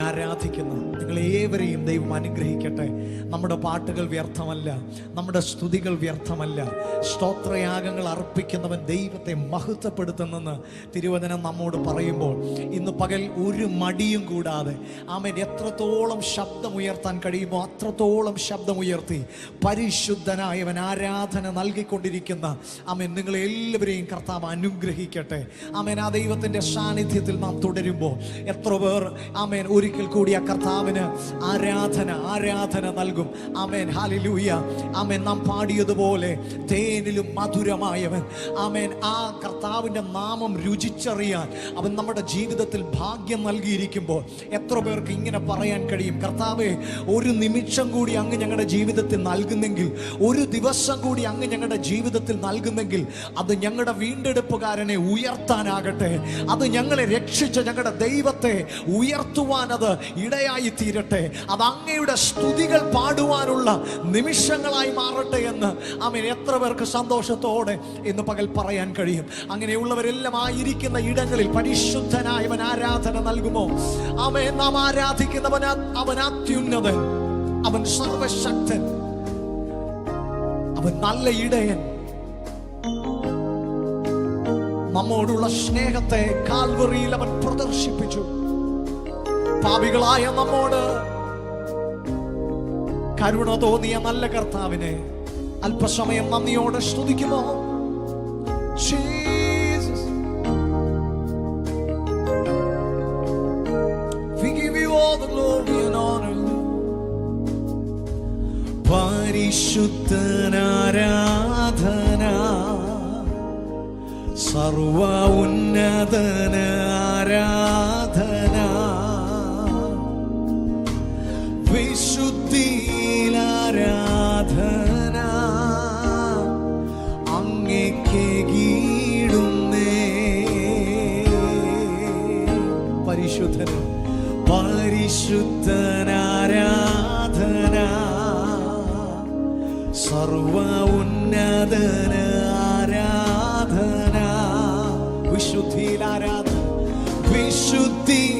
ആരാധിക്കുന്ന നിങ്ങളേവരെയും ദൈവം അനുഗ്രഹിക്കട്ടെ. നമ്മുടെ പാട്ടുകൾ വ്യർത്ഥമല്ല, നമ്മുടെ സ്തുതികൾ വ്യർത്ഥമല്ല. സ്തോത്രയാഗങ്ങൾ അർപ്പിക്കുന്നവൻ ദൈവത്തെ മഹത്വപ്പെടുത്തുന്നെന്ന് തിരുവചനം നമ്മോട് പറയുമ്പോൾ ഇന്ന് പകൽ ഒരു മടിയും കൂടാതെ ആമേൻ എത്രത്തോളം ശബ്ദമുയർത്താൻ കഴിയുമോ അത്രത്തോളം ശബ്ദമുയർത്തി പരിശുദ്ധനായവൻ ആരാധന നൽകിക്കൊണ്ടിരിക്കുന്ന ആമേൻ നിങ്ങളെല്ലാവരെയും കർത്താവ് അനുഗ്രഹിക്കട്ടെ. ആമേൻ ആ ദൈവത്തിൻ്റെ സാന്നിധ്യത്തിൽ നാം തുടരുമ്പോൾ എത്ര പേർ ആമേൻ ഒരിക്കൽ കൂടി ആ കർത്താവിന് ആരാധന നൽകും. Amen hallelujah. ആമേൻ നാം പാടിയതുപോലെ തേനിലും മധുരമായവൻ. ആമേൻ ആ കർത്താവിൻ്റെ നാമം രുചിച്ചറിയാൻ അവൻ നമ്മുടെ ജീവിതത്തിൽ ഭാഗ്യം നൽകിയിരിക്കുമ്പോൾ എത്ര പേർക്ക് ഇങ്ങനെ പറയാൻ കഴിയും, കർത്താവേ ഒരു നിമിഷം കൂടി അങ്ങ് ഞങ്ങളുടെ ജീവിതത്തിൽ നൽകുന്നെങ്കിൽ, ഒരു ദിവസം കൂടി അങ്ങ് ഞങ്ങളുടെ ജീവിതത്തിൽ നൽകുന്നെങ്കിൽ അത് ഞങ്ങളുടെ വീണ്ടെടുപ്പുകാരനെ ഉയർത്താനാകട്ടെ, അത് ഞങ്ങളെ രക്ഷിച്ച ഞങ്ങളുടെ ദൈവത്തെ ഉയർത്തുവാൻ അത് ഇടയായി തീരട്ടെ, അത് അങ്ങയുടെ സ്തുതികൾ പാടുവാനുള്ള നിമിഷങ്ങളായി മാറട്ടെ എന്ന് ആമേൻ എത്ര പേർക്ക് സന്തോഷത്തോടെ ഇന്ന് പകൽ പറയാൻ കഴിയും. അങ്ങനെയുള്ളവരെല്ലാം ആയിരിക്കുന്ന ഇടങ്ങളിൽ പരിശുദ്ധനായവൻ ആരാധന നൽകുമോ? ആമേൻ നാം ആരാധിക്കുന്നവൻ അവൻ അത്യുന്നതൻ, അവൻ സർവശക്തൻ, അവൻ നല്ല ഇടയൻ. നമ്മോടുള്ള സ്നേഹത്തെ കാൽവറിയിൽ അവൻ പ്രദർശിപ്പിച്ചു. പാപികളായ നമ്മോട് കരുണ തോന്നിയ നല്ല കർത്താവിനെ അല്പസമയം നന്ദിയോടെ സ്തുതിക്കുമോ? Jesus, we give you all the glory and honor. പരിശുദ്ധനാരാധന സർവ ഉന്നതന ആരാധന വിശുദ്ധിയിലാരാധന അങ്ങേക്ക് കീടുന്നേ. പരിശുദ്ധന പരിശുദ്ധനാരാധന സർവ ഉന്നതന ആരാധന വിശുദ്ധിയിലാരാധന വിശുദ്ധിയിലാരാധന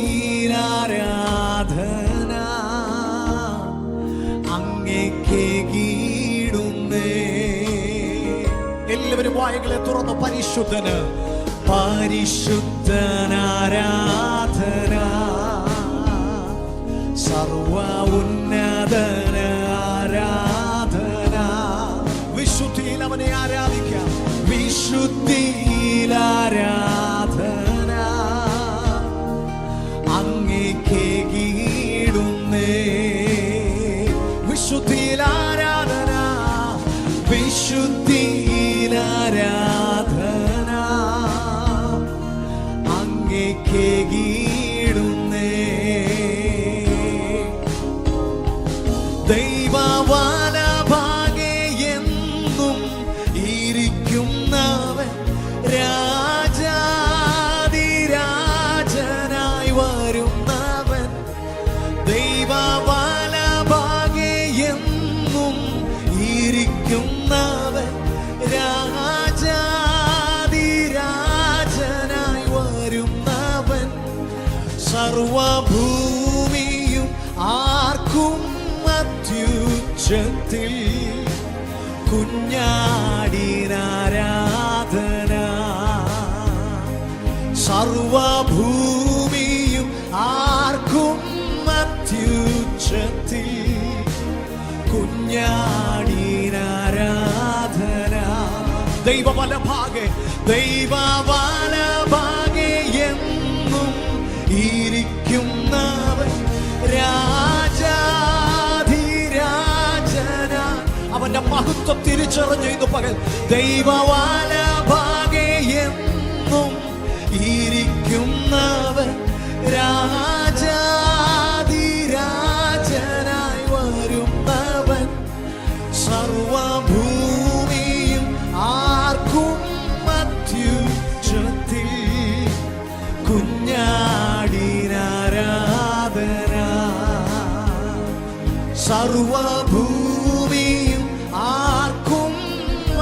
അങ്ങേക്ക് കീടുന്നേ. എല്ലാവരും വായകളെ തുറന്നു പരിശുദ്ധന് പരിശുദ്ധനാരാധന സർവ ഉന്നതന ആരാധന വിശുദ്ധിയിൽ അവനെ ആരാധിക്കാം. വിശുദ്ധിയിലാരാധന അങ്ങേക്ക് കീടുന്നേ. വിശുദ്ധിയിലാരാധന വിശുദ്ധിയിലാരാധന അങ്ങേക്ക് കീടുന്നേ. ദൈവവലഭാഗേ എന്നും ഇരിക്കുന്നവൻ രാജാധിരാജനായി വരുന്നവൻ. ദൈവവലഭാഗേ എന്നും ഇരിക്കുന്നവൻ രാജാധിരാജനായി വരുന്നവൻ. സർവഭൂമിയും ആർക്കും അത്യുച്ചത്തിൽ കുഞ്ഞാടിനാരാധന. സർവഭൂമിയും ആർക്കും അത്യുച്ചത്തിൽ കുഞ്ഞാടിനാരാധന. ദൈവവലഭാഗേ ദൈവവലഭാഗേ എന്നും ഇരിക്കുന്നവൻ രാജാധിരാജന അവന്റെ മഹത്വം തിരിച്ചറിഞ്ഞു ഇന്ന് പകൽ. ദൈവവലഭാഗേ എന്നും ഇരിക്കുന്നവൻ രാജാധിരാജനായി വരുന്നവൻ. സർവഭൂമിയും ആർക്കും അത്യുച്ചത്തിൽ കുഞ്ഞാടിനാരാധന. സർവഭൂമിയും ആർക്കും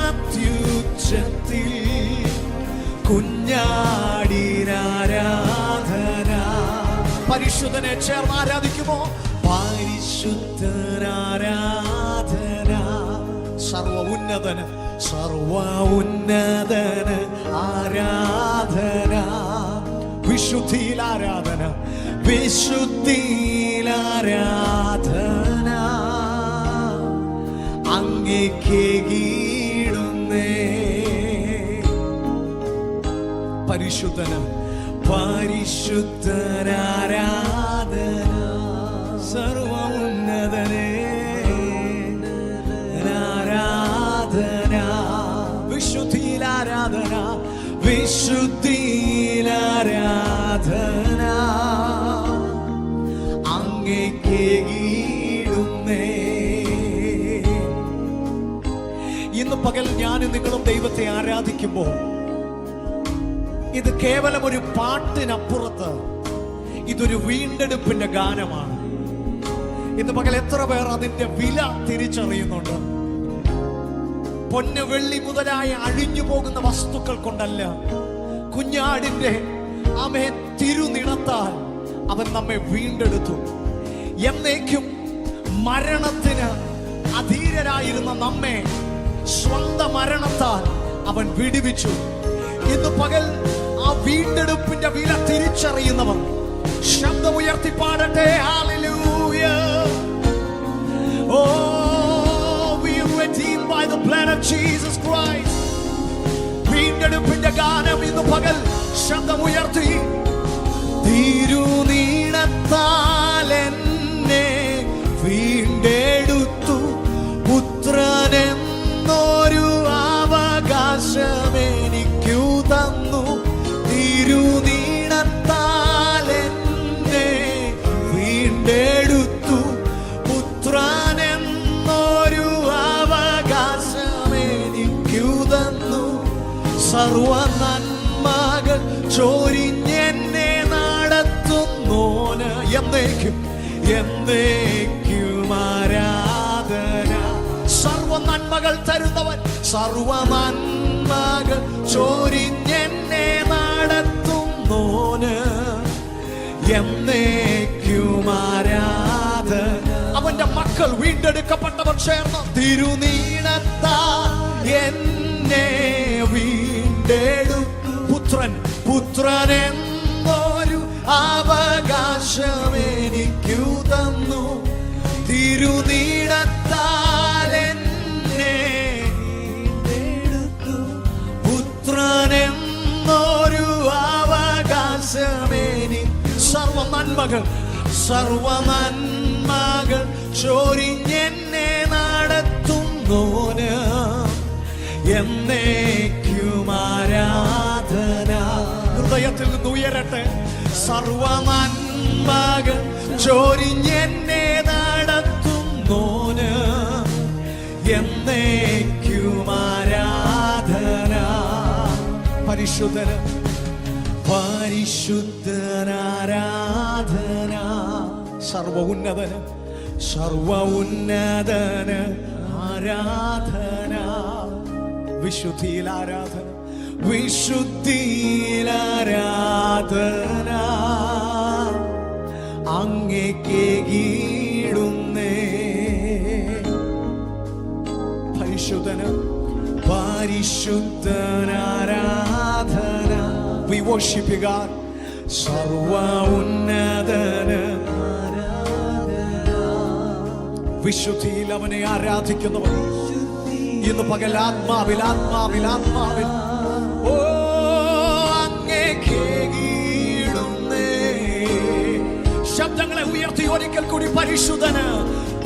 അത്യുച്ചത്തിൽ കുഞ്ഞാടിനാരാധന. പരിശുദ്ധനെ ചേർന്ന് ആരാധിക്കുമോ? പരിശുദ്ധനാരാധന, സർവ ഉന്നതന്, സർവ ഉന്നതന് ആരാധന. വിശുദ്ധിയിൽ ആരാധന, വിശുദ്ധിയിൽ ആരാധന. അങ്ങേക്കീടുന്നേ പരിശുദ്ധന്, പരിശുദ്ധനാരാധന. സർവ ഉന്നതനെ ആരാധന, വിശുദ്ധിയിൽ ആരാധന, വിശുദ്ധിയിൽ ആരാധന. അങ്ങേക്കീടുന്നേ. ഇന്ന് പകൽ ഞാനും നിങ്ങളും ദൈവത്തെ ആരാധിക്കുമ്പോൾ ഇത് കേവലം ഒരു പാട്ടിനപ്പുറത്ത് ഇതൊരു വീണ്ടെടുപ്പിന്റെ ഗാനമാണ്. ഇന്ന് പകൽ എത്ര പേർ അതിന്റെ വില തിരിച്ചറിയുന്നുണ്ട്? പൊന്ന് വെള്ളി മുതലായ അഴിഞ്ഞു പോകുന്ന വസ്തുക്കൾ കൊണ്ടല്ല, കുഞ്ഞാടിന്റെ ആമേൻ തിരുനിണത്താൽ അവൻ നമ്മെ വീണ്ടെടുത്തു. എന്നേക്കും മരണത്തിന് അധീരരായിരുന്ന നമ്മെ സ്വന്തം മരണത്താൽ അവൻ വിടുവിച്ചു. ഇന്ന് പകൽ ആ വീണ്ടെടുപ്പിന്റെ വില തിരിച്ചറിയുന്നവർ ശബ്ദമുയർത്തി പാടട്ടെ. Hallelujah. Oh, we are redeemed by the blood of Jesus Christ. വീണ്ടെടുപ്പിന്റെ ഗാനം ഇന്ന് പകൽ ശബ്ദമുയർത്തി. തിരുനീണത്താൽ എന്നെ വീണ്ടെടുത്തു, പുത്രനെന്നൊരു അവകാശം എനിക്കു തന്നു. തിരുനീണത്താൽ എന്നെ വീണ്ടെടുത്തു, പുത്രനെന്നൊരു അവകാശം എനിക്കു തന്നു. സർവ നന്മകൾ ചൊരിഞ്ഞെന്നെ നടത്തുന്നോന് എന്നേക്കും എന്നേക്കും ആരാധന. സർവ നന്മകൾ തരുന്നവൻ, സർവ നന്മകൾ ചൊരിഞ്ഞെന്നെ നടത്തുന്നോന് എന്നേക്കും ആരാധന. അവന്റെ മക്കൾ വീണ്ടെടുക്കപ്പെട്ടവർ ചേർന്ന് തിരുനീണത്താൽ എന്നെ വീണ്ടെടുത്തു, പുത്രൻ പുത്രനെന്നൊരു അവകാശം എനിക്കു തന്നു. തിരുനീണത്താൽ എന്നെ വീണ്ടെടുത്തു, പുത്രനെന്നൊരു അവകാശം എനിക്ക്. സർവ നന്മകൾ, സർവ നന്മകൾ ചൊരിഞ്ഞെന്നെ നടത്തുന്നോന് എന്നേക്കും ആരാധന. ഹൃദയത്തിൽ നിന്ന് ഉയരട്ടെ. സർവ നന്മകൾ ചൊരിഞ്ഞെന്നെ നടത്തുന്നോന് എന്നേക്കും ആരാധന. പരിശുദ്ധന്, പരിശുദ്ധനാരാധന. സർവ ഉന്നതന്, സർവ ഉന്നതന് ആരാധന. വിശുദ്ധിയിൽ ആരാധന, വിശുദ്ധിയിൽ ആരാധന. അങ്ങേക്കീടുന്നേ പരിശുദ്ധന്, പരിശുദ്ധനാരാധന. We worship you God. സർവ ഉന്നതന് ആരാധന. വിശുദ്ധിയിൽ അവനെ ആരാധിക്കുന്നവർ ഇന്ന് പകൽ ആത്മാവിൽ ആത്മാവിൽ ആത്മാവിൽ ഓ അങ്ങേക്കീടുന്നേ. ശബ്ദങ്ങളെ ഉയർത്തി ഒരിക്കൽ കൂടി പരിശുദ്ധന്,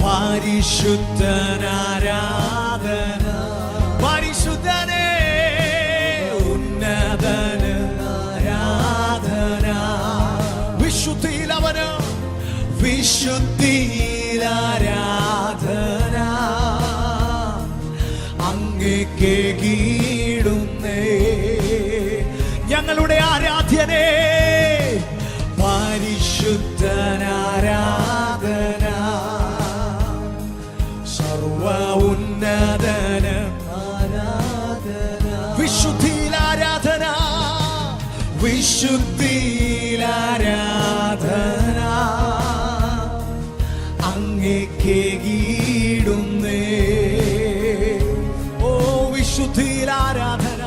പരിശുദ്ധനാരാധന. പരിശുദ്ധനെ ഉന്നതന് ആരാധന. വിശുദ്ധിയിൽ അവന്, വിശുദ്ധിയിൽ ആരാധന. അങ്ങേക്കീടുന്നേ. ഞങ്ങളുടെ ആരാധ്യനെ, പരിശുദ്ധനാരാധന. സർവ ഉന്നതന് ആരാധന. വിശുദ്ധിയിൽ ആരാധന, വിശുദ്ധിയിൽ ആരാധന. അങ്ങേക്കേകിടുന്നേ. ഓ വിശുദ്ധിയിൽ ആരാധന,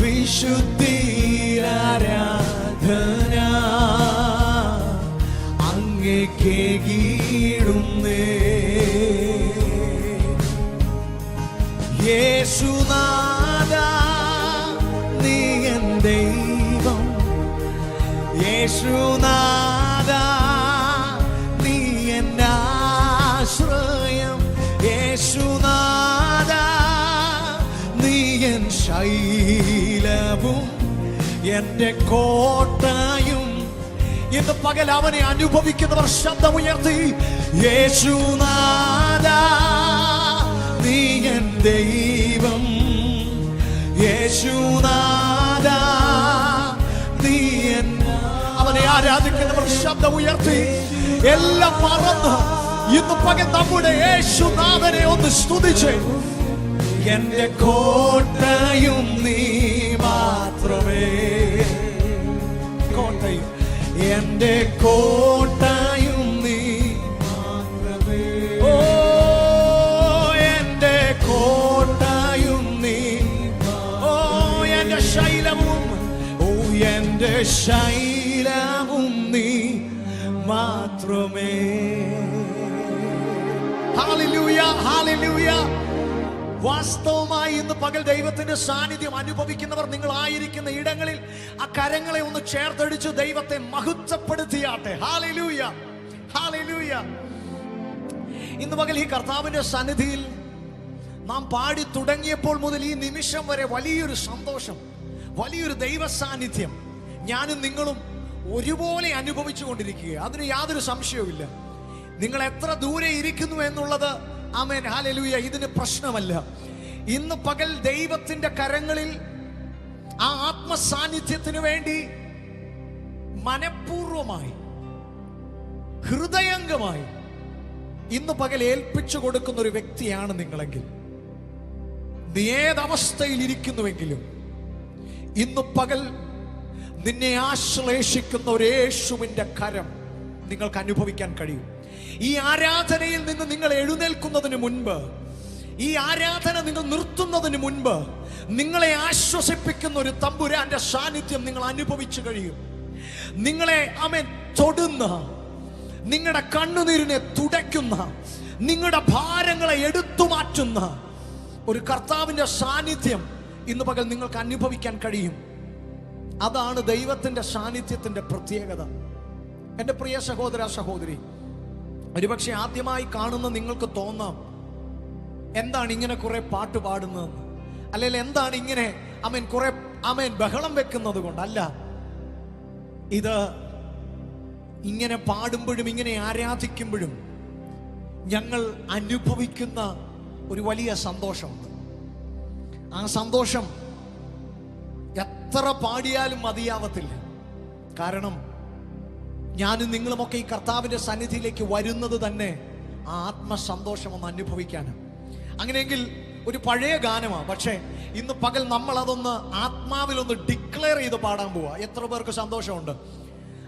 വിശുദ്ധിയിൽ ആരാധന അങ്ങേക്കേകിടുന്നേ. യേശുനാഥാ നീ എൻ ദൈവം, യേശുനാഥാ നീ എൻ ആശ്രയം, യേശുനാഥാ നീ എൻ ശൈലവും എന്റെ കോട്ടയും. ഇന്ന് പകൽ അവനെ അനുഭവിക്കുന്നവർ ശബ്ദമുയർത്തി, യേശുനാഥാ നീ എൻ ദൈവം, യേശുനാഥാ നീ എൻ. അവനെ ആരാധിക്കുന്നവർ ശബ്ദമുയർത്തി എല്ലാം മറന്ന് ഇന്ന് പകൽ നമ്മുടെ യേശുനാഥനെ ഒന്ന് സ്തുതിച്ച്, എന്റെ കോട്ടയും നീ മാത്രമേ, കോട്ടയും എന്റെ കോട്ടയും നീ മാത്രമേ. ഓ എന്റെ കോട്ടയും നീ, ഓ എന്റെ ശൈലവും, ഓ എന്റെ ശൈലവും നീ മാത്രമേ. Hallelujah, hallelujah. വാസ്തവമായി ഇന്ന് പകൽ ദൈവത്തിന്റെ സാന്നിധ്യം അനുഭവിക്കുന്നവർ നിങ്ങൾ ആയിരിക്കുന്ന ഇടങ്ങളിൽ ആ കരങ്ങളെ ഒന്ന് ചേർത്തടിച്ച് ദൈവത്തെ മഹത്വപ്പെടുത്തിയാട്ടെ. Hallelujah, hallelujah. ഇന്ന് പകൽ ഈ കർത്താവിന്റെ സന്നിധിയിൽ നാം പാടി തുടങ്ങിയപ്പോൾ മുതൽ ഈ നിമിഷം വരെ വലിയൊരു സന്തോഷം, വലിയൊരു ദൈവ സാന്നിധ്യം ഞാനും നിങ്ങളും ഒരുപോലെ അനുഭവിച്ചു കൊണ്ടിരിക്കുക. അതിന് യാതൊരു സംശയവുമില്ല. നിങ്ങൾ എത്ര ദൂരെ ഇരിക്കുന്നു എന്നുള്ളത്, ആമേൻ, ഹല്ലേലൂയ, ഇതിന് പ്രശ്നമല്ല. ഇന്ന് പകൽ ദൈവത്തിന്റെ കരങ്ങളിൽ ആ ആത്മസാന്നിധ്യത്തിന് വേണ്ടി മനഃപൂർവമായി ഹൃദയംഗമായി ഇന്ന് പകൽ ഏൽപ്പിച്ചു കൊടുക്കുന്ന ഒരു വ്യക്തിയാണ് നിങ്ങളെങ്കിൽ, നീ ഏതവസ്ഥയിൽ ഇരിക്കുന്നുവെങ്കിലും ഇന്ന് പകൽ നിന്നെ ആശ്ലേഷിക്കുന്ന ഒരു യേശുവിന്റെ കരം നിങ്ങൾക്ക് അനുഭവിക്കാൻ കഴിയും. ഈ ആരാധനയിൽ നിന്ന് നിങ്ങൾ എഴുന്നേൽക്കുന്നതിന് മുൻപ്, ഈ ആരാധന നിങ്ങൾ നിർത്തുന്നതിന് മുൻപ് നിങ്ങളെ ആശ്വസിപ്പിക്കുന്ന ഒരു തമ്പുരാന്റെ സാന്നിധ്യം നിങ്ങൾ അനുഭവിച്ചു കഴിയും. നിങ്ങളെ ആമേൻ തൊടുന്ന, നിങ്ങളുടെ കണ്ണുനീരിനെ തുടയ്ക്കുന്ന, നിങ്ങളുടെ ഭാരങ്ങളെ എടുത്തു മാറ്റുന്ന ഒരു കർത്താവിന്റെ സാന്നിധ്യം ഇന്ന് പകൽ നിങ്ങൾക്ക് അനുഭവിക്കാൻ കഴിയും. അതാണ് ദൈവത്തിന്റെ സാന്നിധ്യത്തിന്റെ പ്രത്യേകത. എൻ്റെ പ്രിയ സഹോദര സഹോദരി, ഒരുപക്ഷെ ആദ്യമായി കാണുന്ന നിങ്ങൾക്ക് തോന്നാം, എന്താണ് ഇങ്ങനെ കുറെ പാട്ട് പാടുന്നത്, അല്ലെങ്കിൽ എന്താണ് ഇങ്ങനെ കുറെ ബഹളം വെക്കുന്നത് കൊണ്ടല്ല. ഇത് ഇങ്ങനെ പാടുമ്പോഴും ഇങ്ങനെ ആരാധിക്കുമ്പോഴും ഞങ്ങൾ അനുഭവിക്കുന്ന ഒരു വലിയ സന്തോഷമുണ്ട്. ആ സന്തോഷം എത്ര പാടിയാലും മതിയാവത്തില്ല. കാരണം ഞാനും നിങ്ങളുമൊക്കെ ഈ കർത്താവിന്റെ സന്നിധിയിലേക്ക് വരുന്നത് തന്നെ ആ ആത്മസന്തോഷം ഒന്ന് അനുഭവിക്കാനാണ്. അങ്ങനെയെങ്കിൽ ഒരു പഴയ ഗാനമാണ്, പക്ഷേ ഇന്ന് പകൽ നമ്മൾ അതൊന്ന് ആത്മാവിലൊന്ന് ഡിക്ലെയർ ചെയ്ത് പാടാൻ പോവാ. എത്ര പേർക്ക് സന്തോഷമുണ്ട്?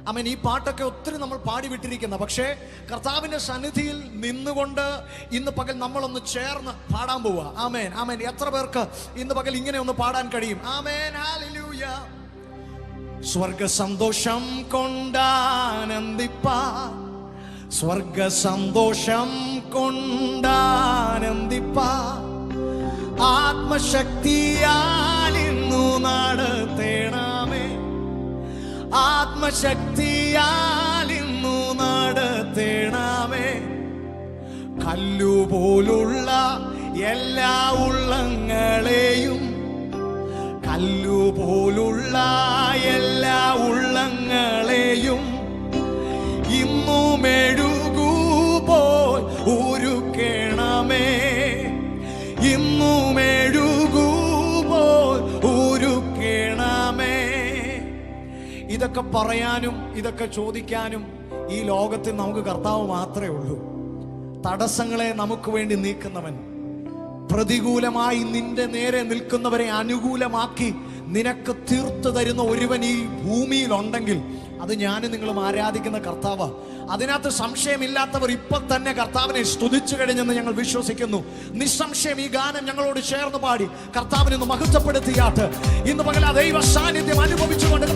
ആമേൻ. ഈ പാട്ടൊക്കെ ഒത്തിരി നമ്മൾ പാടി വിട്ടിരിക്കുന്ന, പക്ഷേ കർത്താവിന്റെ സന്നിധിയിൽ നിന്നുകൊണ്ട് ഇന്ന് പകൽ നമ്മളൊന്ന് ചേർന്ന് പാടാൻ പോവാ. ആമേൻ, ആമേൻ. എത്ര പേർക്ക് ഇന്ന് പകൽ ഇങ്ങനെ ഒന്ന് പാടാൻ കഴിയും? ആമേൻ, ഹല്ലേലൂയ. സ്വർഗ സന്തോഷം കൊണ്ടാനന്ദിപ്പാ, സ്വർഗ സന്തോഷം കൊണ്ടാനന്ദിപ്പാ, ആത്മശക്തിയാൽ ഇന്നു നടത്തേണമേ, ആത്മശക്തിയാൽ ഇന്നു നടത്തേണമേ. കല്ലുപോലുള്ള എല്ലാ ഉള്ളങ്ങളെയും, കല്ലുപോലുള്ള എല്ലാ ഉള്ളങ്ങളെയും ഇന്നു മെഴുകുപോൽ ഉരുക്കണമേ, ഇന്നു മെഴുകുപോൽ ഉരുക്കണമേ. ഇതൊക്കെ പറയാനും ഇതൊക്കെ ചോദിക്കാനും ഈ ലോകത്തിൽ നമുക്ക് കർത്താവ് മാത്രമേ ഉള്ളൂ. തടസ്സങ്ങളെ നമുക്ക് വേണ്ടി നീക്കുന്നവൻ, പ്രതികൂലമായി നിന്റെ നേരെ നിൽക്കുന്നവരെ അനുകൂലമാക്കി നിനക്ക് തീർത്തു തരുന്ന ഒരുവൻ ഈ ഭൂമിയിൽ ഉണ്ടെങ്കിൽ അത് ഞാനും നിങ്ങളും ആരാധിക്കുന്ന കർത്താവ്. അതിനകത്ത് സംശയമില്ലാത്തവർ ഇപ്പോൾ തന്നെ കർത്താവിനെ സ്തുതിച്ചു കഴിഞ്ഞെന്ന് ഞങ്ങൾ വിശ്വസിക്കുന്നു. നിസ്സംശയം ഈ ഗാനം ഞങ്ങളോട് ചേർന്ന് പാടി കർത്താവിനെ ഒന്ന് മഹത്വപ്പെടുത്തിയാട്ട് ഇന്ന് പകൽ ആ ദൈവ സാന്നിധ്യം അനുഭവിച്ചുകൊണ്ട്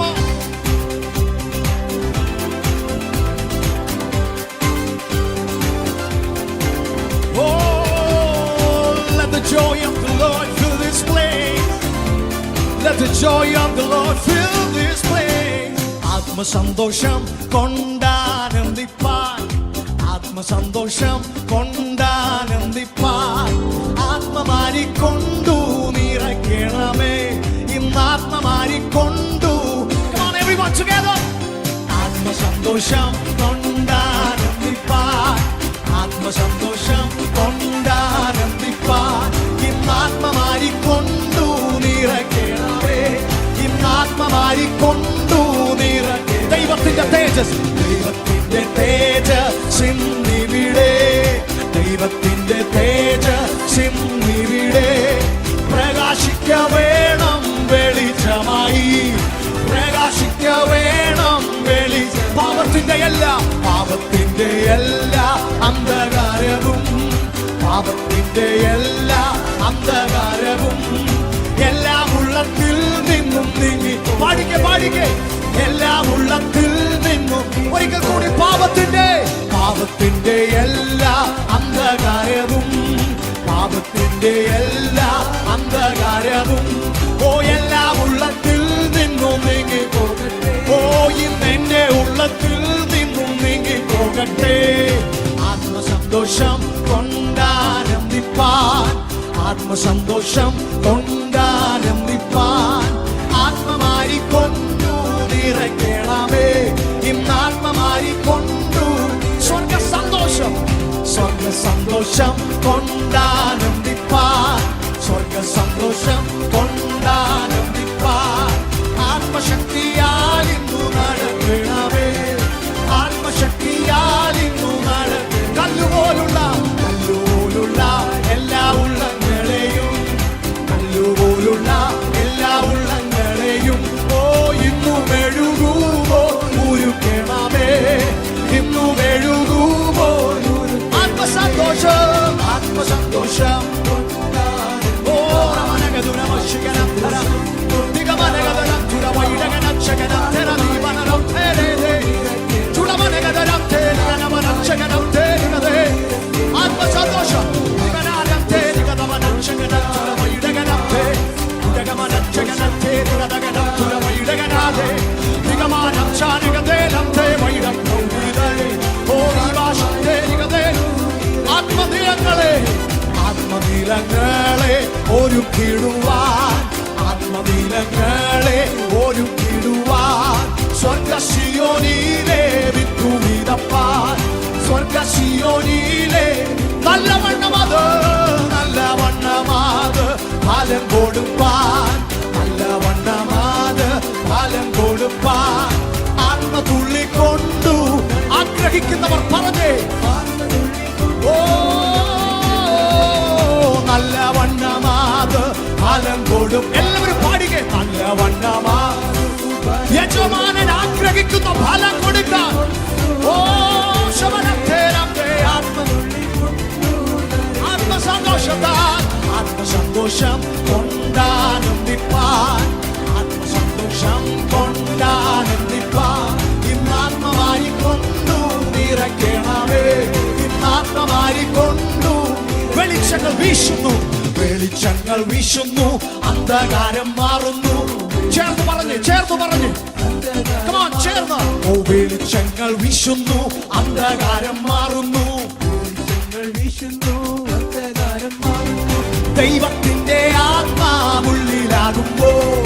the joy of the Lord fill this place. Let the joy of the Lord fill this place. ആത്മസന്തോഷം കൊണ്ടാനന്ദിപ്പാൻ, ആത്മസന്തോഷം കൊണ്ടാനന്ദിപ്പാൻ, ആത്മമാരിക്കൊണ്ടു നിറയ്ക്കണമേ, ഇന്ന് ആത്മമാരിക്കൊണ്ടു. Come on everyone together. ആത്മസന്തോഷം കൊണ്ടാനന്ദിപ്പാൻ, ആത്മസന്തോഷം കൊണ്ടാനന്ദിപ്പാൻ, ഇന്ന് ആത്മമാരിക്കൊണ്ടു നിറയ്ക്കണമേ, ഇന്ന് ആത്മമാരിക്കൊണ്ടു നിറയ്ക്കണമേ. ദൈവത്തിന്റെ തേജസ്, ദൈവത്തിന്റെ തേജസ്സിന്നിവിടെ, ദൈവത്തിന്റെ തേജസ്സിന്നിവിടെ പ്രകാശിക്ക വേണം വെളിച്ചമായി, പ്രകാശിക്ക വേണം വെളിച്ചം. പാപത്തിന്റെ എല്ലാ അന്ധകാരവും, പാപത്തിന്റെ എല്ലാ അന്ധകാരവും എല്ലാം ഉള്ളത്തിൽ നിന്നും നീങ്ങി. പാടിക്കെ എല്ലാം ഉള്ളത്തിൽ നിന്നും. ഒരിക്കൽ കൂടി പാപത്തിന്റെ എല്ലാ അന്ധകാരവും, പാപത്തിന്റെ എല്ലാ അന്ധകാരവും എല്ലാം ഉള്ളത്തിൽ നിന്നും നീങ്ങി പോകട്ടെ. ഇന്ന് എന്റെ ഉള്ളത്തിൽ നിന്നും നീങ്ങി പോകട്ടെ. ആത്മസന്തോഷം കൊണ്ടാനന്ദിപ്പാൻ, ആത്മസന്തോഷം കൊണ്ടാനന്ദിപ്പാൻ, ആത്മമാരിക്കൊണ്ടു നിറയ്ക്കണമേ, ഇന്ന് ആത്മമാരിക്കൊണ്ടു. സ്വർഗസന്തോഷം, സ്വർഗസന്തോഷം കൊണ്ടാനന്ദിപ്പാൻ, സ്വർഗസന്തോഷം കൊണ്ടാനന്ദിപ്പാൻ, ആത്മശക്തിയാൽ ഇന്നു നടക്കണമേ, ആത്മശക്തിയാൽ ഇന്നു നടക്കണമേ. കല്ലുപോലുള്ള എല്ലാ ഉള്ളങ്ങളെയും, കല്ലുപോലുള്ള എല്ലാ ഉള്ളങ്ങളെയും ഇന്നു മെഴുകുവോ ഉരുക്കണമേ, ഇന്നു മെഴുകുവോ. ആത്മസന്തോഷം, ആത്മസന്തോഷം ആത്മനിലങ്ങളെ ഒരുക്കിടുവാൻ, ആത്മനിലങ്ങളെ ഒരുക്കിടുവാൻ, സ്വർഗസിയോനിലെ വിത്തു വിതപ്പാൻ, സ്വർഗസിയോനിലെ നല്ലവണ്ണമത് ഫലം കൊടുപ്പാൻ, നല്ലവണ്ണമത് ഫലം കൊടുപ്പാൻ. ആത്മതുള്ളിക്കൊണ്ടു ആഗ്രഹിക്കുന്നവർ പറഞ്ഞേ, നല്ലവണ്ണമാത് ഫലം കൊടും. എല്ലാവരും പാടിക്കേ, നല്ലവണ്ണമാ യജമാനൻ ആഗ്രഹിക്കുന്ന ഫലം കൊടുക്കാൻ. ആത്മസന്തോഷത്താൽ, ആത്മസന്തോഷം കൊണ്ടാനന്ദിപ്പാൻ, ആത്മസന്തോഷം കൊണ്ടാനന്ദിപ്പാൻ, ഇന്ന് ആത്മമാരിക്കൊണ്ടു നിറയ്ക്കണമേ, ഇന്ന് ആത്മമാരിക്കൊണ്ടു. വെളിച്ചങ്ങൾ വീശുന്നു, വെളിച്ചങ്ങൾ വീശുന്നു, അന്ധകാരം മാറുന്നു. ചേർന്ന് പറഞ്ഞ് ചേർന്ന് വെളിച്ചങ്ങൾ വീശുന്നു, അന്ധകാരം മാറുന്നു, ദൈവത്തിന്റെ ആത്മാവുള്ളിലാകുമ്പോൾ,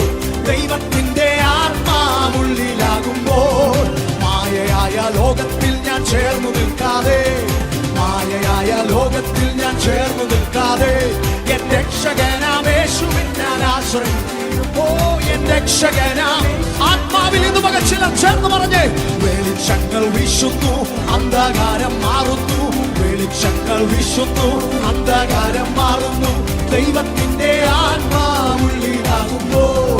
ദൈവത്തിന്റെ ആത്മാവുള്ളിലാകുമ്പോൾ മായയായ ലോകത്തിൽ ഞാൻ ചേർന്നു നിൽക്കാതെ, മായയായ ലോകത്തിൽ ഞാൻ ചേർന്നു നിൽക്കാതെ എന്റെ രക്ഷകനാം യേശുവിൻ ഞാൻ ആശ്രയിക്കുന്നു. എന്റെ രക്ഷകനാം ആത്മാവിൽ ഇത് പകച്ചിലും ചേർന്ന് പറഞ്ഞേ, വെളിച്ചങ്ങൾ വീശുന്നു, അന്ധകാരം മാറുന്നു, വെളിച്ചങ്ങൾ വീശുന്നു, അന്ധകാരം മാറുന്നു, ദൈവത്തിന്റെ ആത്മാവുള്ളിലാകുമ്പോൾ,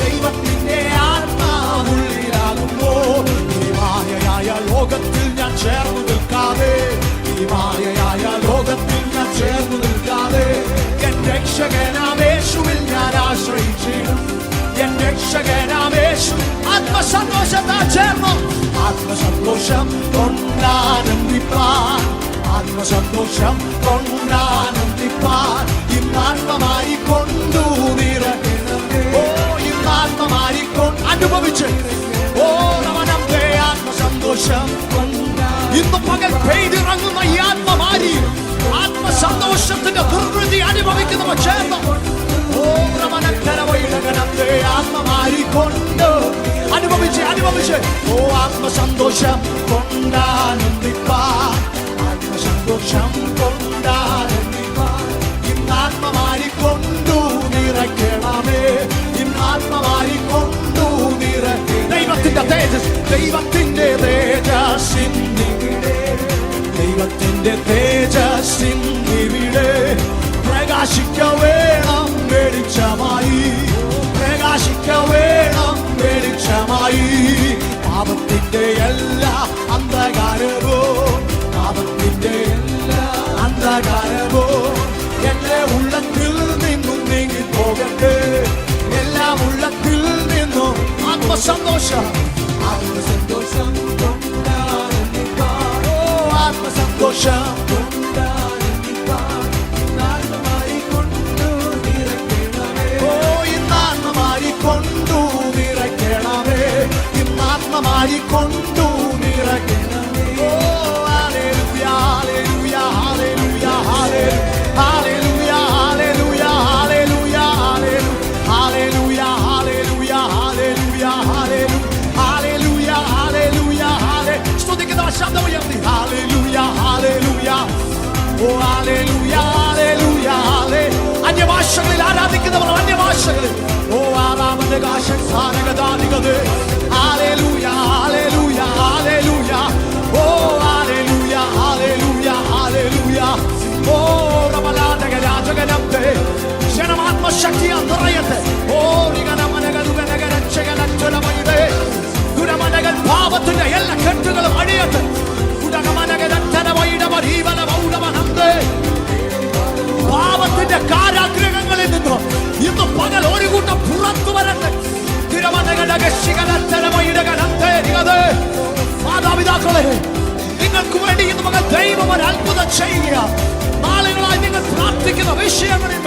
ദൈവത്തിന്റെ ആത്മാവുള്ളിലാകുമ്പോൾ ലോകത്തിൽ ഞാൻ ചേർന്നു നിൽക്കാതെ, ഈ മായയായ ലോകത്തിൽ ഞാൻ ചേർന്നു നിൽക്കാതെ, എൻ രക്ഷകനാമേശുവിൽ ഞാൻ ആശ്രയിച്ചിടും. എൻ രക്ഷകനാമേശു ആത്മസന്തോഷത്താൽ ചേർന്നു. ആത്മസന്തോഷം കൊണ്ടാനന്ദിപ്പാൻ, ആത്മസന്തോഷം കൊണ്ടാനന്ദിപ്പാൻ ഇന്നാത്മമായി കൊണ്ടു നിറയ്ക്കണമേ. ഓ ഇന്നാത്മമായി അനുഭവിച്ച് ഓ നവനത്തെ ആത്മസന്തോഷം ഇന്ന് പകൽ പെയ്തിറങ്ങുന്ന ഈ ആത്മമാരി, ആത്മസന്തോഷത്തിന്റെ ദുർവൃത്തി അനുഭവിക്കുന്നവർ ചേർന്ന് ഓ നവനത്തെ ആത്മമാരി കൊണ്ട് അനുഭവിച്ച് ഓ ആത്മസന്തോഷം കൊണ്ടാനന്ദിപ്പാൻ, ആത്മസന്തോഷം കൊണ്ടാനന്ദിപ്പാൻ ഇന്നാത്മമാരി കൊണ്ടു നിറയ്ക്കണമേ. ഇന്നാത്മമാരി കൊണ്ടു നിറയ്ക്കണമേ. ദൈവത്തിന്റെ തേജസ്, ദൈവത്തിന്റെ തേജസ്സിന്നിവിടെ, ദൈവത്തിന്റെ തേജസ്സിന്നിവിടെ പ്രകാശിക്ക വേണം വെളിച്ചമായി, പ്രകാശിക്ക വേണം വെളിച്ചമായി. പാപത്തിന്റെ എല്ലാ അന്ധകാരവും, പാപത്തിന്റെ എല്ലാ അന്ധകാരവും എന്റെ ഉള്ളത്തിൽ നിന്നും നീങ്ങി പോകട്ടെ. എല്ലാം ഉള്ളത്തിൽ നിന്നും ആത്മസന്തോഷം, ആത്മസന്തോഷം കൊണ്ടാനന്ദിപ്പാൻ, ഓ ആത്മസന്തോഷം കൊണ്ടാനന്ദിപ്പാൻ ഇന്നാത്മമായി കൊണ്ടു നിറയ്ക്കണമേ. ഓ ഇന്നാത്മമായി കൊണ്ടു നിറയ്ക്കണമേ, ഇന്നാത്മമായി കൊണ്ടു നിറയ്ക്കണമേ. ഓ ഹല്ലേലൂയ ഹല്ലേലൂയ ഹല്ലേലൂയ ഹല്ലേലൂയ ഹല്ലേലൂയ ഹല്ലേലൂയ ഹല്ലേലൂയ ഹല്ലേലൂയ ഹല്ലേലൂയ ഹല്ലേലൂയ ഹല്ലേലൂയ ഹല്ലേലൂയ. സ്തുതിക്കുന്ന ശബ്ദം ഉയർത്തി ഹല്ലേലൂയ ഹല്ലേലൂയ ഓ ഹല്ലേലൂയ ഹല്ലേലൂയ ഹല്ലേലൂയ. അന്യഭാഷകളിൽ ആരാധിക്കുന്നവർ അന്യഭാഷകളിൽ ഓ ആരാമന്റെ കാശാനഗതാനികത് ഹല്ലേലൂയ ഹല്ലേലൂയ ഹല്ലേലൂയ ഓ ഹല്ലേലൂയ ഹല്ലേലൂയ ഹല്ലേലൂയ ഓ രമലാനഗരാജഗനത്തെ ശരണാത്മശക്തിയ നിറയട്ടെ. ഓ നിഗനമനഗരുഗനഗരക്ഷകനക്ഷരമയുടെ ഗുണമനകൾ പാപത്തിന്റെ എല്ലാ കെട്ടുകളും അടിയട്ടെ. പാപത്തിന്റെ കാരാഗ്രഹങ്ങളിൽ നിന്നും ഇന്ന് പകൽ ഒരു കൂട്ടം പുറത്തു വരട്ടെ. മാതാപിതാക്കളെ, നിങ്ങൾക്ക് വേണ്ടി ഇന്ന് മകൻ ദൈവം ഒരു അത്ഭുതം ചെയ്യുക. നാളുകളായി നിങ്ങൾ പ്രാർത്ഥിക്കുന്ന വിഷയങ്ങളിൽ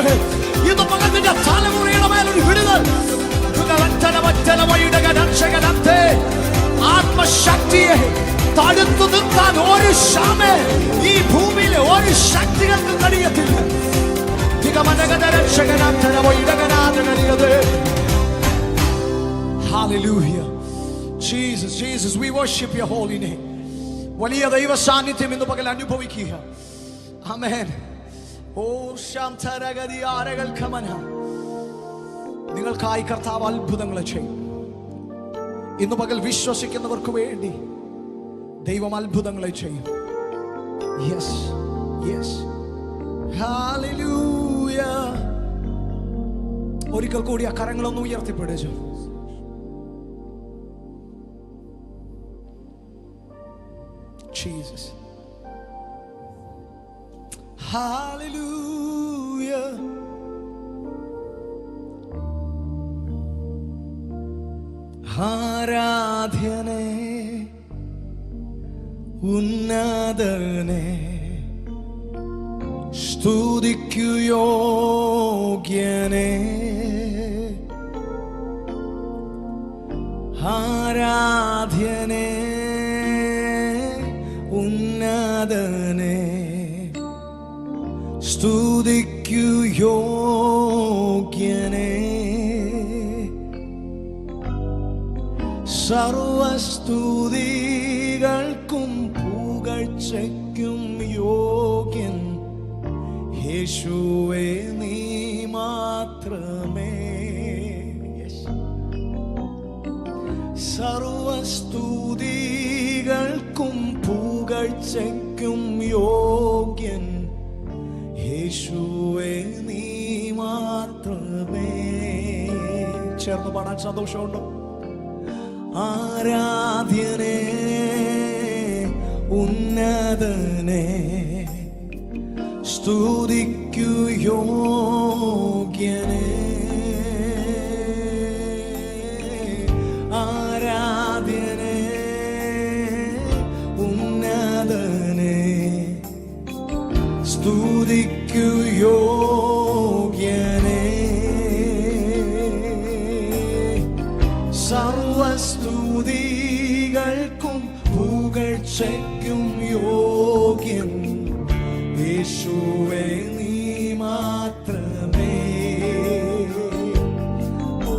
ഇന്ന് മകൻ നിന്റെ തലമുറയുടെ മേലൊരു വിടുതൽ. ആത്മശക്തിയെ തടുത്തു നിർത്താൻ ഒരു ശാമേ ഈ ഭൂമിയിലെ ഒരു ശക്തികൾക്ക് കഴിയത്തില്ല. Hallelujah. Jesus, Jesus, we worship your holy name. വലിയ ദൈവ സാന്നിധ്യം ഇന്ന് പകൽ അനുഭവിക്കുക. ആമേൻ. ഓ ശാന്തരഗതി ആരകൾ ഖമന. നിങ്ങൾക്കായി കർത്താവ് അത്ഭുതങ്ങൾ ചെയ്യും. ഇന്ന് പകൽ വിശ്വസിക്കുന്നവർക്ക് വേണ്ടി ദൈവം അത്ഭുതങ്ങളെ ചെയ്യും. Yes, yes. Hallelujah. ഒരിക്കൽ കൂടി ആ കരങ്ങളൊന്ന് ഉയർത്തിപ്പിടിച്ചു. Jesus. Hallelujah. ആരാധ്യനേ ഉന്നതനേ സ്തുതിക്കു യോഗ്യനേ ആരാധ്യനേ ഉന്നതനേ സ്തുതിക്കു യോഗ്യനേ സർവസ്തുതികൾക്കും പുകഴ്ചയ്ക്കും യോഗ്യൻ യേശുവേ നീ മാത്രമേ. സർവസ്തുതികൾക്കും പുകഴ്ചയ്ക്കും യോഗ്യൻ യേശുവേ നീ മാത്രമേ. ചേർന്ന് പാടാൻ സന്തോഷമുണ്ടോ? ആരാധ്യനേ ഉന്നതനെ സ്തുതിക്കു യോഗ്യനെ ആരാധ്യനെ ഉന്നതനെ സ്തുതിക്കു യോഗ്യനെ സർവസ്തുതികൾക്കും പുകഴ്ചയ്ക്കും യോഗ്യൻ യേശുവേ നീ മാത്രമേ. ഓ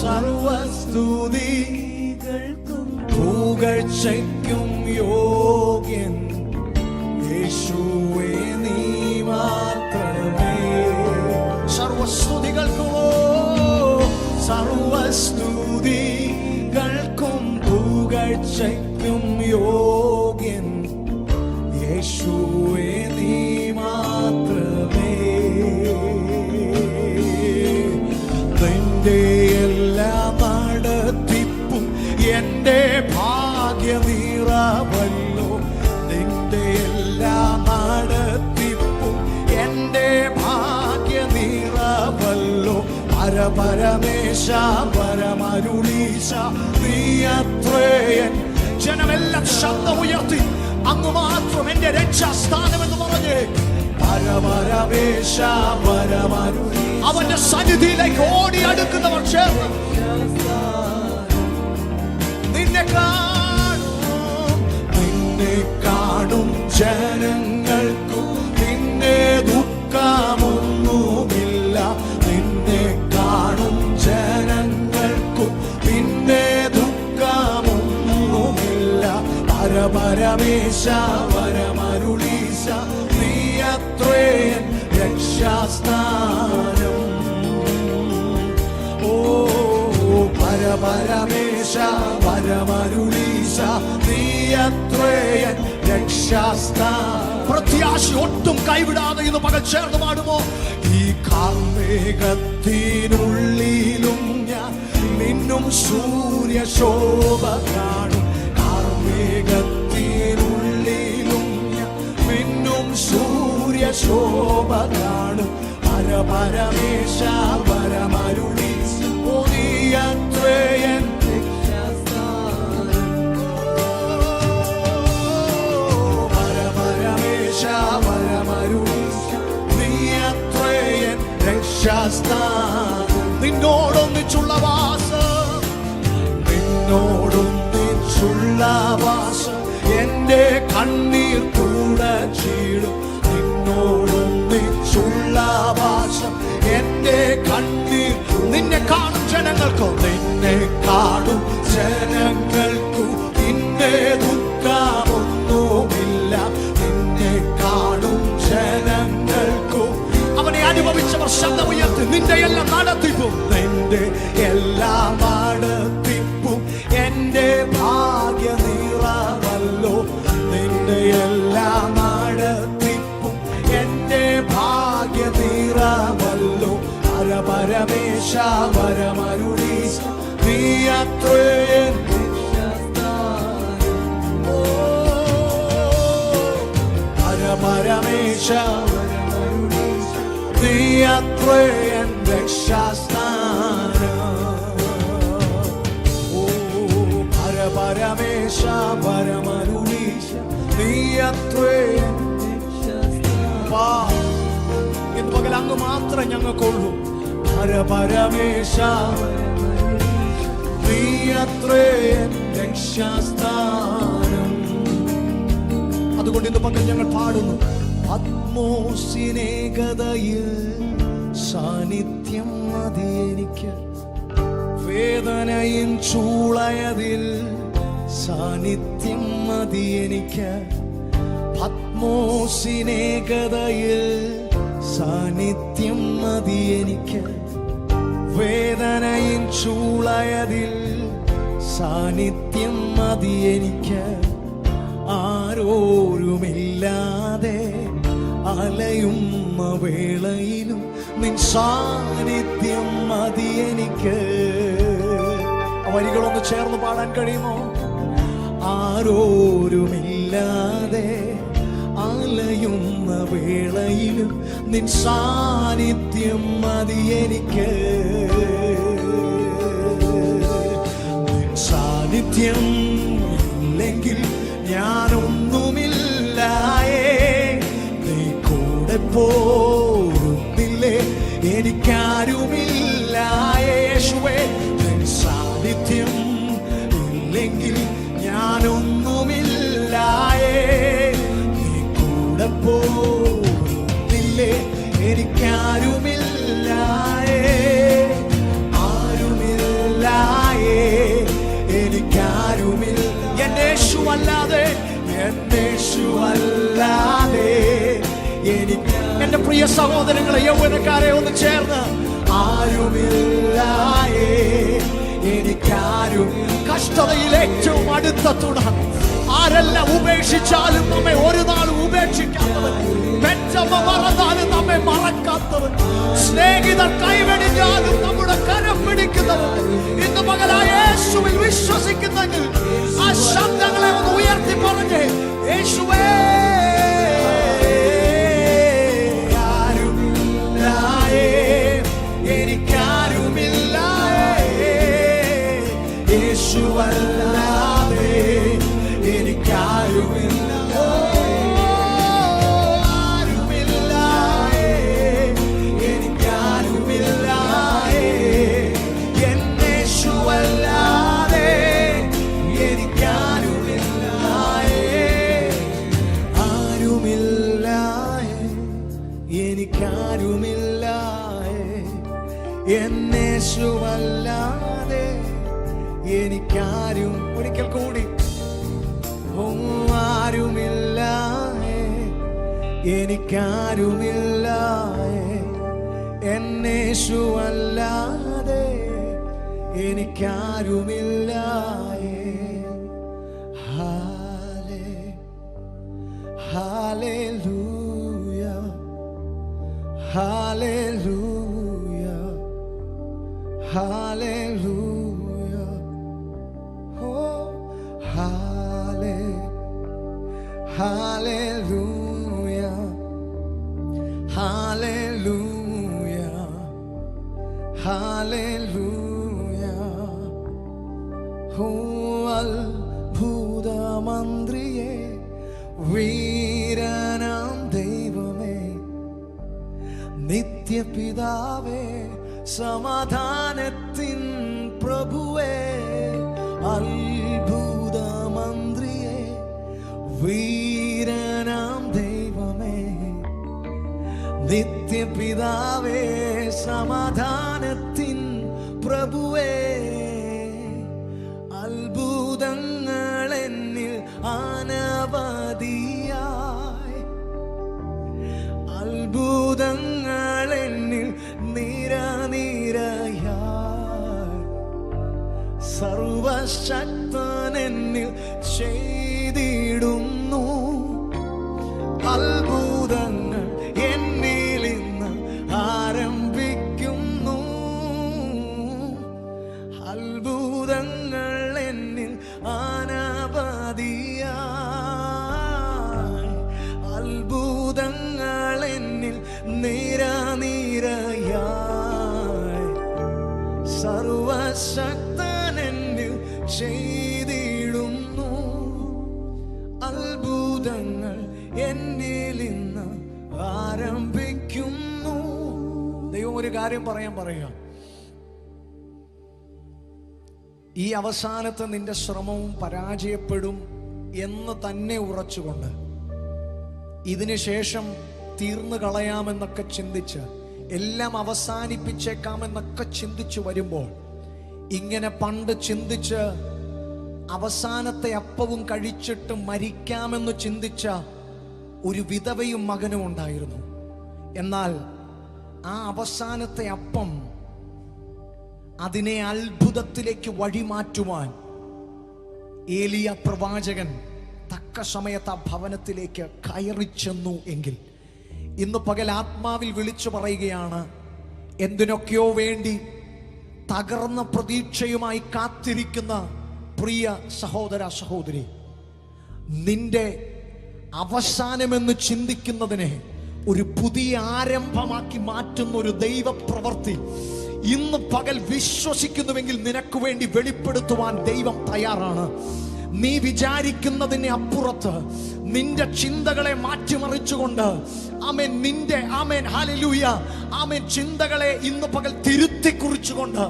സർവസ്തുതികൾക്കും പുകഴ്ചയ്ക്കും യോഗ്യൻ യേശുവേ നീ മാത്രമേ. സർവസ്തുതികൾക്കും സർവസ്തുതികൾക്കും പുകഴ്ചയ്ക്കും യോഗ്യൻ യേശുവേ നീ മാത്രമേ. നിന്റെ എല്ലാ നടത്തിപ്പും എൻ്റെ ഭാഗ്യനിറവല്ലോ. നിന്റെ എല്ലാ നടത്തിപ്പും എൻ്റെ ഭാഗ്യനിറവല്ലോ. പരപരമേശ പരമരുളീശ നീ അത്രേയൻ. ജനമെല്ലാം ശബ്ദം ഉയർത്തി അങ്ങ് മാത്രം എന്റെ രക്ഷാസ്ഥാനം എന്ന് പറഞ്ഞ് പരപരമേശ പരമരുളീശ. അവന്റെ സന്നിധിയിലേക്ക് ഓടി അടുക്കുന്നവർ ചേർന്ന് നിന്നെ കാണും ജനങ്ങൾക്കും നിന്നെ ദുഃഖമൊന്നുമില്ല. നിന്നെ കാണും ജനങ്ങൾക്കും നിന്നെ ദുഃഖമൊന്നുമില്ല. പരപരമേശ പരമരുളീശ നീ അത്രേയൻ രക്ഷാസ്ഥാനം. ഓ പരപരമേശ പരമരുളീശ നീ അത്രേയൻ രക്ഷാസ്ഥാനം. പ്രത്യാശ ഒട്ടും കൈവിടാതെ ഇന്ന് പകൽ ചേർന്ന് പാടുമോ? ഈ കാർമേഘത്തിനുള്ളിലും ഞാൻ നിന്നും സൂര്യശോഭ കാണും. കാർമേഘത്തിനുള്ളിലും ഞാൻ നിന്നും സൂര്യശോഭ കാണും. പരപരമേശ പരമരുളീശ നീ അത്രേയൻ പരപരമേശ പരമരുളീശ നീ അത്രേയൻ രക്ഷാസ്ഥാനം. നിന്നോടൊന്നിച്ചുള്ള വാസം നിന്നോടൊന്നിച്ചുള്ള വാസം എൻ്റെ കണ്ണീർ തുടച്ചിടും. നിന്നോടൊന്നിച്ചുള്ള വാസം എൻ്റെ കണ്ണീർ. നിന്നെ കാണും ജനങ്ങൾക്കോ നിന്നെ കാണും ജനങ്ങൾക്കു നിന്നെ ദുഃഖമൊന്നുമില്ല. നിന്നെ കാണും ജനങ്ങൾക്കു അവനെ അനുഭവിച്ചവർ ശബ്ദമുയർത്തി നിന്റെ എല്ലാ നടത്തിപ്പും നിന്റെ എല്ലാ നടത്തിപ്പും എൻ്റെ ഭാഗ്യനിറവല്ലോ. നിന്റെ എല്ലാ നടത്തിപ്പും എൻ്റെ ഭാഗ്യനിറവല്ലോ. പരപരമേശ പരമരുളീശ നീ അത്രേയൻ പരപരമേശ പരമരുളീശ നീ അത്രേയൻ രക്ഷാസ്ഥാനം. ഓ പരപരമേശ പരമരുളീശ നീ അത്രേയൻ രക്ഷാസ്ഥാനം. ഇന്ന് പകൽ അങ്ങ് മാത്രം ഞങ്ങൾക്കുള്ളൂ. പരപരമേശ നീ അത്രേയൻ രക്ഷാസ്ഥാനം. അതുകൊണ്ട് ഇന്ന് പകൽ ഞങ്ങൾ പാടുന്നു. ആത്മോസിനേകതയിൽ സാന്നിധ്യം മതി എനിക്ക്. വേദനയും ചൂളയതിൽ സാന്നിധ്യം മതി എനിക്ക്. ആത്മോസിനേകതയിൽ സാന്നിധ്യം മതി എനിക്ക്. വേദനയും ചൂളയതിൽ സാന്നിധ്യം മതി എനിക്ക്. ആരോരുമില്ലാതെ അലയുന്ന വേളയിലും നിൻ സാന്നിധ്യം മതി എനിക്ക്. വരികളൊന്ന് ചേർന്ന് പാടാൻ കഴിയുമോ? ആരോരുമില്ലാതെ അലയുന്ന വേളയിലും നിൻ സാന്നിധ്യം മതി എനിക്ക്. നിൻ സാന്നിധ്യം ഇല്ലെങ്കിൽ ഞാനൊന്നുമില്ലായേ. നീ കൂടെ പോരുന്നില്ലേ എനിക്കാരുമില്ലായേ. യേശുവേ, നിൻ സാന്നിധ്യം ഇല്ലെങ്കിൽ ഞാനൊന്നുമില്ലായേ. നീ കൂടെ പോരുന്നില്ലേ എനിക്കാരുമില്ലായേ. ആരുമില്ലായേ, എനിക്കാരുമില്ല. എന്റെ യേശുവല്ലാതെ, എന്റെ യേശുവല്ലാതെ എനിക്ക്. എന്റെ പ്രിയ സഹോദരങ്ങളെ, യൗവനക്കാരെ ഒന്ന് ചേർന്ന്, ആരുമില്ലായേ എനിക്കാരും. കഷ്ടതയിൽ ഏറ്റവും അടുത്ത തുണ. ആരെല്ലാം ഉപേക്ഷിച്ചാലും നമ്മെ ഒരു നാളും ഉപേക്ഷിക്കാത്തവൻ, പെറ്റമ്മ മറന്നാലും നമ്മെ മറക്കാത്തവൻ, സ്നേഹിതർ കൈവെടിഞ്ഞാലും നമ്മുടെ കരം പിടിക്കുന്നവൻ. ഇന്ന് പകലായ യേശുവിൽ വിശ്വസിക്കുന്നെങ്കിൽ ആ ശബ്ദങ്ങളെ ഒന്ന് ഉയർത്തി പറഞ്ഞേ, യേശുവേ ആരുമില്ലായേ എനിക്കാരുമില്ലായേ. യേശുവല്ലാതെ എനിക്കാരുമില്ല. ആരുമില്ലായേ എനിക്കാരുമില്ലായേ. എന്നേശുവല്ലാതെ എനിക്കാരുമില്ലായേ. ആരുമില്ലായേ എനിക്കാരുമില്ലായേ. എന്നേശുവല്ലാതെ എനിക്കാരും. ഒരിക്കൽ കൂടി, ആരുമില്ലായേ എനിക്കാരുമില്ലായേ. എന്നേശുവല്ലാതെ എനിക്കാരുമില്ലായേ. ഹല്ലേലൂയ, ഹല്ലേലൂയ, ഹല്ലേലൂയ. Oh, hallelujah, hallelujah, hallelujah. Oh, അത്ഭുതമന്ത്രിയേ, വീരനാം ദൈവമേ, നിത്യപിതാവേ, സമാധാനത്തിൻ പ്രഭുവേ. അത്ഭുതമന്ത്രിയേ, വീരനാം ദൈവമേ, നിത്യപിതാവേ, സമാധാനത്തിൻ പ്രഭുവേ. അത്ഭുതങ്ങൾ എന്നിൽ അനവധിയായി, അത്ഭുതങ്ങൾ എന്നിൽ നിരനിരയായി. സർവശക്തൻ എന്നിൽ ചെയ്തിടുന്നു അത്ഭുതങ്ങൾ. എന്നിൽ ഇന്ന് ആരംഭിക്കുന്നു. അത്ഭുതങ്ങൾ എന്നിൽ അനവധിയായി, അത്ഭുതങ്ങൾ എന്നിൽ നിരനിരയായി. സർവശക്തൻ എന്നിൽ ചെയ്തിടുന്നു അത്ഭുതങ്ങൾ. എന്നിൽ ഇന്ന് ആരംഭിക്കുന്നു. ദൈവം ഒരു കാര്യം പറയാം. ഈ അവസാനത്തെ നിന്റെ ശ്രമവും പരാജയപ്പെടും എന്ന് തന്നെ ഉറച്ചുകൊണ്ട്, ഇതിനുശേഷം തീർന്നു കളയാമെന്നൊക്കെ ചിന്തിച്ച്, എല്ലാം അവസാനിപ്പിച്ചേക്കാമെന്നൊക്കെ ചിന്തിച്ചു വരുമ്പോൾ, ഇങ്ങനെ പണ്ട് ചിന്തിച്ച് അവസാനത്തെ അപ്പവും കഴിച്ചിട്ട് മരിക്കാമെന്ന് ചിന്തിച്ച ഒരു വിധവയും മകനും ഉണ്ടായിരുന്നു. എന്നാൽ ആ അവസാനത്തെ അപ്പം അതിനെ അത്ഭുതത്തിലേക്ക് വഴിമാറ്റുവാൻ ഏലിയ പ്രവാചകൻ തക്ക സമയത്ത് ആ ഭവനത്തിലേക്ക് കയറി ചെന്നു എങ്കിൽ, ഇന്ന് പകൽ ആത്മാവിൽ വിളിച്ചു പറയുകയാണ്, എന്തിനൊക്കെയോ വേണ്ടി തകർന്ന പ്രതീക്ഷയുമായി കാത്തിരിക്കുന്ന പ്രിയ സഹോദര സഹോദരി, നിന്റെ അവസാനമെന്ന് ചിന്തിക്കുന്നതിനെ ഒരു പുതിയ ആരംഭമാക്കി മാറ്റുന്ന ഒരു ദൈവപ്രവൃത്തി ഇന്ന് പകൽ വിശ്വസിക്കുന്നുവെങ്കിൽ നിനക്ക് വേണ്ടി വെളിപ്പെടുത്തുവാൻ ദൈവം തയ്യാറാണ്. നീ വിചാരിക്കുന്നതിന് അപ്പുറത്ത് നിന്റെ ചിന്തകളെ മാറ്റിമറിച്ചുകൊണ്ട് ആമേൻ, നിന്റെ ആമേൻ ഹല്ലേലൂയ ആമേൻ ചിന്തകളെ ഇന്ന് പകൽ തിരുത്തി കുറിച്ചുകൊണ്ട്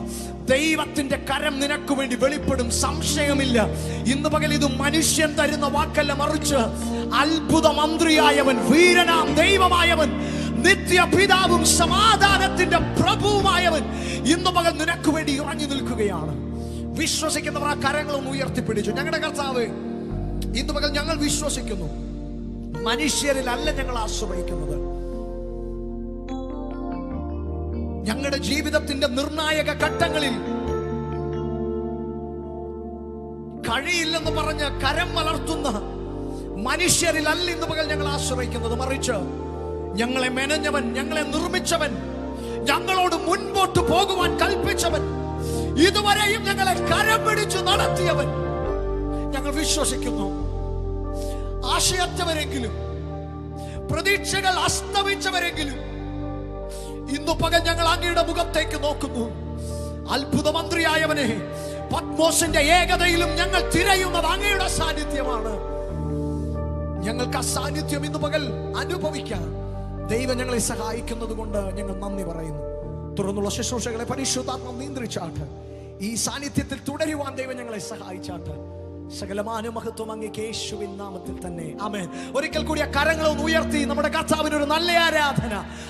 ദൈവത്തിന്റെ കരം നിനക്ക് വേണ്ടി വെളിപ്പെടും. സംശയമില്ല. ഇന്ന് പകൽ ഇത് മനുഷ്യൻ തരുന്ന വാക്കല്ല, മറിച്ച് അത്ഭുത മന്ത്രിയായവൻ, വീരനാം ദൈവമായവൻ, നിത്യപിതാവും സമാധാനത്തിന്റെ പ്രഭുവുമായവൻ ഇന്ന് പകൽ നിനക്ക് വേണ്ടി ഇറങ്ങി നിൽക്കുകയാണ്. വിശ്വസിക്കുന്നവർ ആ കരങ്ങളൊന്ന് ഉയർത്തിപ്പിടിച്ചു. ഞങ്ങളുടെ കർത്താവ്, ഇന്ന് പകൽ ഞങ്ങൾ വിശ്വസിക്കുന്നു, മനുഷ്യരിലല്ല ഞങ്ങൾ ആശ്രയിക്കുന്നത്. ഞങ്ങളുടെ ജീവിതത്തിന്റെ നിർണായക ഘട്ടങ്ങളിൽ കഴിയില്ലെന്ന് പറഞ്ഞ് കരം വളർത്തുന്ന മനുഷ്യരിലല്ല ഇന്ന് പകൽ ഞങ്ങൾ ആശ്രയിക്കുന്നത്, മറിച്ച് ഞങ്ങളെ മെനഞ്ഞവൻ, ഞങ്ങളെ നിർമ്മിച്ചവൻ, ഞങ്ങളോട് മുൻപോട്ട് പോകുവാൻ കൽപ്പിച്ചവൻ, ഇതുവരെയും ഞങ്ങളെ കരം പിടിച്ചു നടത്തിയവൻ. ഞങ്ങൾ വിശ്വസിക്കുന്നു, ആശയറ്റവരെങ്കിലും പ്രതീക്ഷകൾ അസ്തമിച്ചവരെങ്കിലും ഇന്നു പകൽ ഞങ്ങൾ അങ്ങയുടെ മുഖത്തേക്ക് നോക്കുന്നു. അത്ഭുത മന്ത്രിയായവനെ, പത്മോസിന്റെ ഏകതയിലും ഞങ്ങൾ തിരയുന്നത് അങ്ങയുടെ സാന്നിധ്യമാണ്. ഞങ്ങൾക്ക് ആ സാന്നിധ്യം ഇന്ന് പകൽ അനുഭവിക്കാം. ദൈവം ഞങ്ങളെ സഹായിക്കുന്നത് കൊണ്ട് ഞങ്ങൾ നന്ദി പറയുന്നു. തുടർന്നുള്ള ശുശ്രൂഷകളെ പരിശുദ്ധാത്മ നിയന്ത്രിച്ചാട്ട് ഈ സാന്നിധ്യത്തിൽ തുടരുവാൻ ദൈവം ഞങ്ങളെ സഹായിച്ചാട്ട് സകലമാന മഹത്വം അങ്ങേക്ക് യേശുവിൻ നാമത്തിൽ തന്നെ ആമേൻ. ഒരിക്കൽ കൂടി ആ കരങ്ങളൊന്ന് ഉയർത്തി നമ്മുടെ കർത്താവിന് ഒരു നല്ല ആരാധന.